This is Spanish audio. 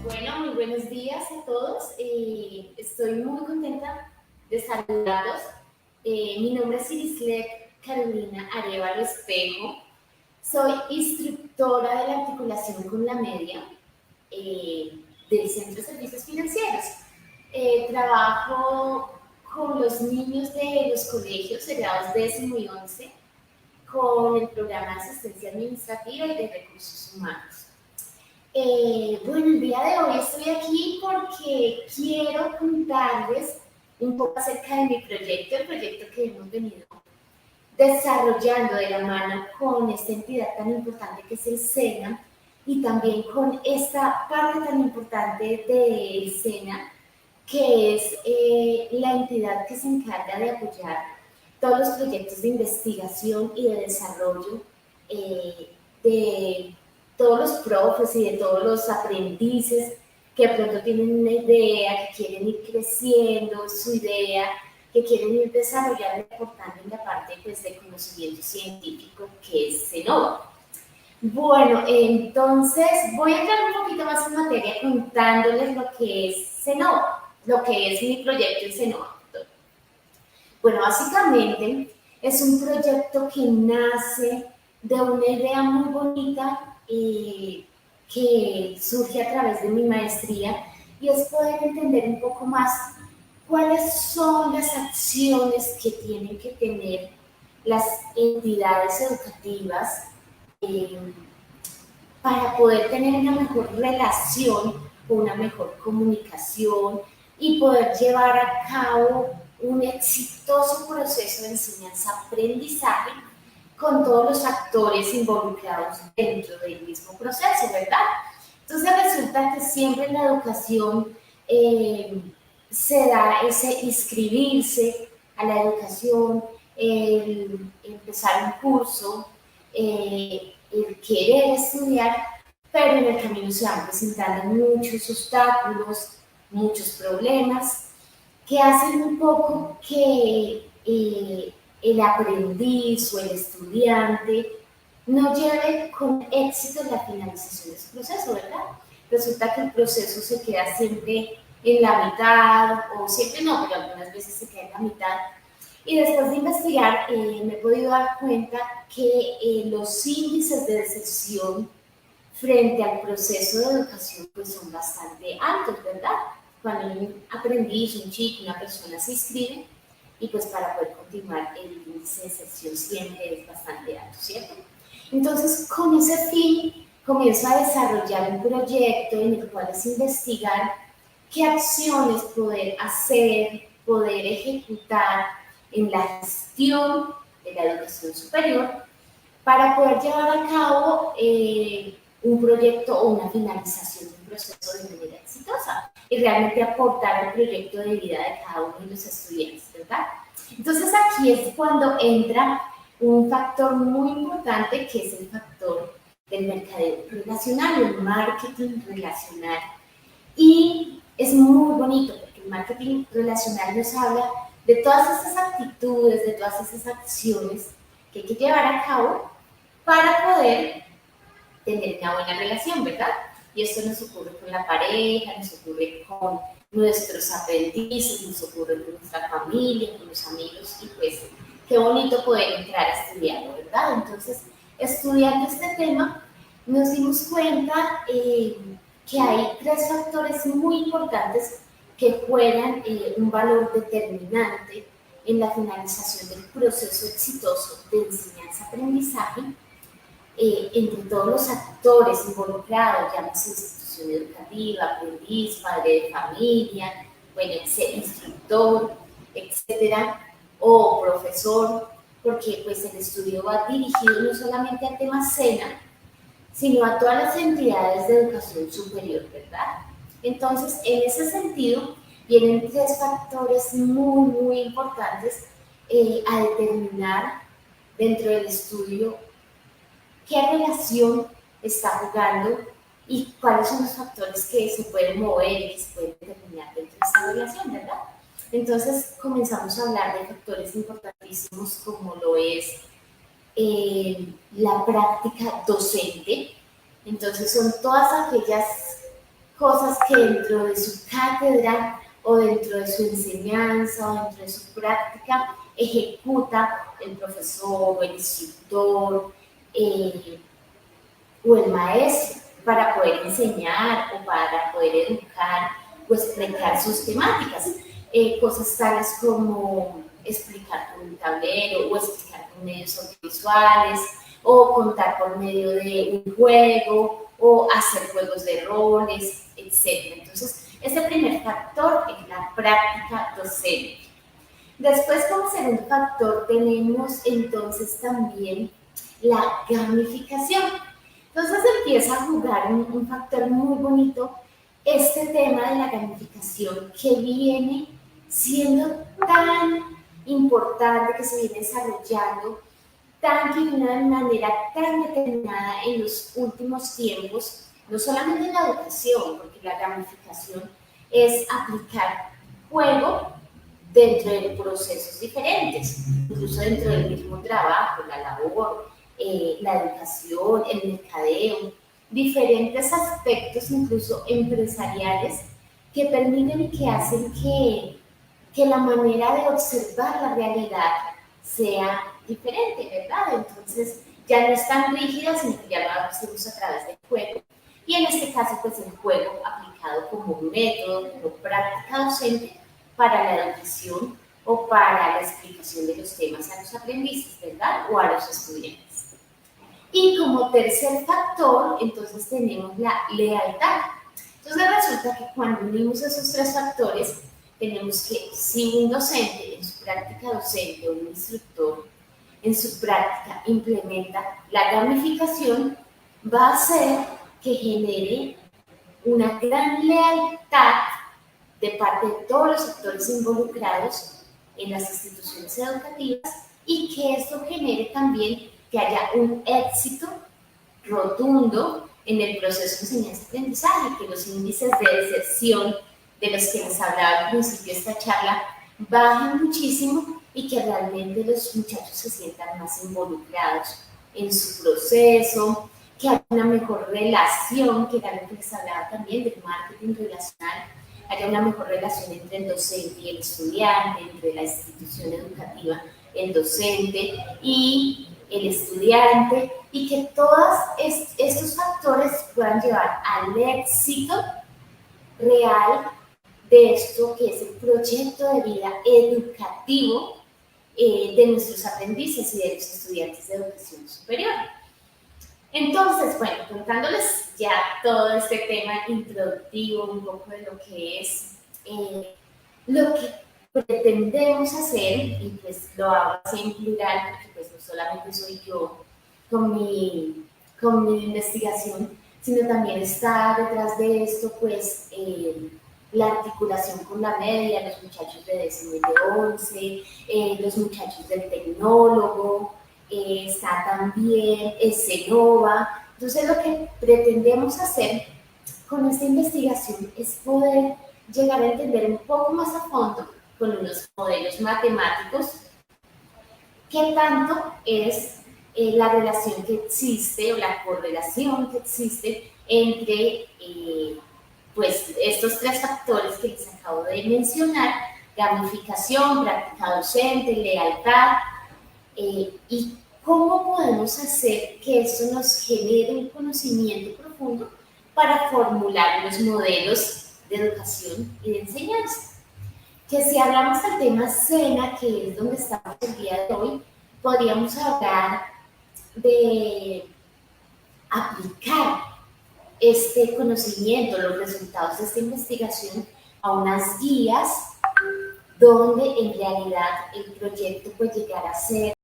Bueno, muy buenos días a todos. Estoy muy contenta de saludarlos. Mi nombre es Irislet Carolina Arevalo Espejo. Soy instructora de la articulación con la media del Centro de Servicios Financieros. Trabajo con los niños de los colegios de grados 10º y 11 con el programa de asistencia administrativa y de recursos humanos. Bueno, el día de hoy estoy aquí porque quiero contarles un poco acerca de mi proyecto, el proyecto que hemos venido desarrollando de la mano con esta entidad tan importante que es el SENA y también con esta parte tan importante del SENA que es la entidad que se encarga de apoyar todos los proyectos de investigación y de desarrollo de todos los profes y de todos los aprendices que de pronto tienen una idea, que quieren ir creciendo su idea, que quieren ir desarrollando y aportando en la parte pues, de conocimiento científico que es CENOVA. Bueno, entonces voy a entrar un poquito más en materia contándoles lo que es CENOVA, lo que es mi proyecto en CENOVA. Bueno, básicamente es un proyecto que nace de una idea muy bonita que surge a través de mi maestría y es poder entender un poco más cuáles son las acciones que tienen que tener las entidades educativas para poder tener una mejor relación, una mejor comunicación y poder llevar a cabo un exitoso proceso de enseñanza-aprendizaje con todos los actores involucrados dentro del mismo proceso, ¿verdad? Entonces resulta que siempre en la educación se da ese inscribirse a la educación, el empezar un curso, el querer estudiar, pero en el camino se van presentando muchos obstáculos, muchos problemas que hacen un poco que el aprendiz o el estudiante no lleve con éxito la finalización de su proceso, ¿verdad? Resulta que el proceso se queda siempre en la mitad, o siempre no, pero algunas veces se queda en la mitad. Y después de investigar me he podido dar cuenta que los índices de deserción frente al proceso de educación pues son bastante altos, ¿verdad? Cuando un aprendiz, un chico, una persona se inscribe y pues para poder continuar el índice de deserción siempre es bastante alto, ¿cierto? Entonces con ese fin comienzo a desarrollar un proyecto en el cual es investigar qué acciones poder hacer, poder ejecutar en la gestión de la educación superior para poder llevar a cabo un proyecto o una finalización de un proceso de manera exitosa y realmente aportar al proyecto de vida de cada uno de los estudiantes, ¿verdad? Entonces aquí es cuando entra un factor muy importante que es el factor del mercadeo relacional, el marketing relacional. Y es muy bonito porque el marketing relacional nos habla de todas esas actitudes, de todas esas acciones que hay que llevar a cabo para poder tener una buena relación, ¿verdad? Y esto nos ocurre con la pareja, nos ocurre con nuestros aprendices, nos ocurre con nuestra familia, con los amigos, y pues qué bonito poder entrar a estudiarlo, ¿verdad? Entonces, estudiando este tema, nos dimos cuenta que hay tres factores muy importantes que juegan un valor determinante en la finalización del proceso exitoso de enseñanza-aprendizaje entre todos los actores involucrados, llámese institución educativa, aprendiz, padre de familia, bueno, instructor, etcétera, o profesor, porque pues el estudio va dirigido no solamente al tema SENA, sino a todas las entidades de educación superior, ¿verdad? Entonces, en ese sentido, vienen tres factores muy importantes a determinar dentro del estudio qué relación está jugando y cuáles son los factores que se pueden mover y que se pueden determinar dentro de esta relación, ¿verdad? Entonces comenzamos a hablar de factores importantísimos como lo es la práctica docente. Entonces son todas aquellas cosas que dentro de su cátedra o dentro de su enseñanza o dentro de su práctica ejecuta el profesor o el instructor o el maestro para poder enseñar o para poder educar o explicar sus temáticas. Cosas tales como explicar con un tablero o explicar con medios audiovisuales o contar por medio de un juego o hacer juegos de roles, etc. Entonces, ese primer factor es la práctica docente. Después, como segundo factor, tenemos entonces también la gamificación. Entonces empieza a jugar un factor muy bonito este tema de la gamificación que viene siendo tan importante, que se viene desarrollando de una manera tan determinada en los últimos tiempos, no solamente en la educación, porque la gamificación es aplicar juego dentro de procesos diferentes, incluso dentro del mismo trabajo, la labor, la educación, el mercadeo, diferentes aspectos incluso empresariales que permiten y que hacen que la manera de observar la realidad sea diferente, ¿verdad? Entonces ya no es tan rígida, sino que ya lo hacemos a través del juego. Y en este caso, pues el juego aplicado como método, como práctica docente para la educación o para la explicación de los temas a los aprendices, ¿verdad? O a los estudiantes. Y como tercer factor, entonces tenemos la lealtad. Entonces resulta que cuando unimos esos tres factores, tenemos que si un docente en su práctica docente o un instructor en su práctica implementa la gamificación, va a hacer que genere una gran lealtad de parte de todos los actores involucrados en las instituciones educativas y que esto genere también que haya un éxito rotundo en el proceso de enseñanza-aprendizaje, que los índices de deserción de los que les hablaba al principio de esta charla bajen muchísimo y que realmente los muchachos se sientan más involucrados en su proceso, que haya una mejor relación, que era lo que les hablaba también del marketing relacional, haya una mejor relación entre el docente y el estudiante, entre la institución educativa, el docente y el estudiante, y que todos estos factores puedan llevar al éxito real de esto que es el proyecto de vida educativo de nuestros aprendices y de los estudiantes de educación superior. Entonces, bueno, contándoles ya todo este tema introductivo, un poco de lo que es lo que pretendemos hacer, y pues lo hago así en plural, porque pues no solamente soy yo con mi investigación, sino también está detrás de esto, pues, la articulación con la media, los muchachos de décimo y de 11, los muchachos del tecnólogo, está también Cenova. Entonces, lo que pretendemos hacer con esta investigación es poder llegar a entender un poco más a fondo, con unos modelos matemáticos, qué tanto es la relación que existe o la correlación que existe entre pues estos tres factores que les acabo de mencionar: gamificación, práctica docente, lealtad, y cómo podemos hacer que esto nos genere un conocimiento profundo para formular unos modelos de educación y de enseñanza. Que si hablamos del tema SENA, que es donde estamos el día de hoy, podríamos hablar de aplicar este conocimiento, los resultados de esta investigación a unas guías donde en realidad el proyecto puede llegar a ser